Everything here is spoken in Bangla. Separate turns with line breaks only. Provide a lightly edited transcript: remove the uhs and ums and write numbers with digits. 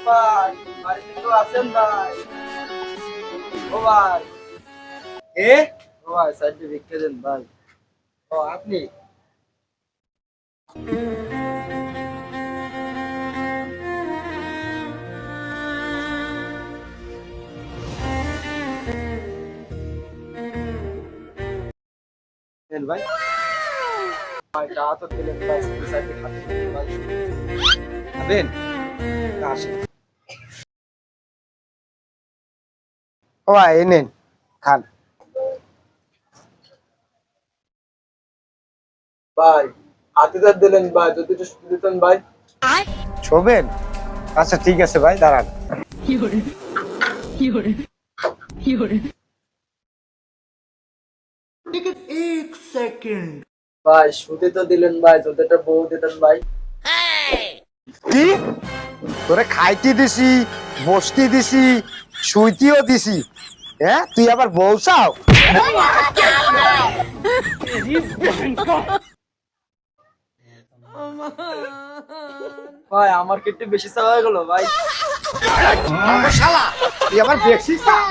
ভাই, বাড়িতে কেউ আছেন ভাই? ও ভাই,
এ
ও ভাই, সাইডে ভিক্ষা দেন ভাই। ও আপনি? দেন ভাই। ভাই চা তো দিলেন ভাই, সাইডে খাতে দিন ভাই।
খাবেন? আসেন। ও ভাই এই নেন, খান।
ভাই, হাতে দাঁত দিলেন ভাই, যদি একটু শুধু দিতেন ভাই।
শোবেন? আচ্ছা ঠিক আছে ভাই, দাঁড়ান।
ভাই, শুধু তো দিলেন ভাই, যদি একটা বউ দিতেন ভাই।
কি? তোরে খাইতে দিছি, বসতে দিছি, শুইতেও দিছি, হ্যাঁ তুই আবার বউ চাও?
ভাই, আমার কি একটু বেশি চাওয়া হয়ে গেল ভাই?
শালা তুই আবার বেশি চাও?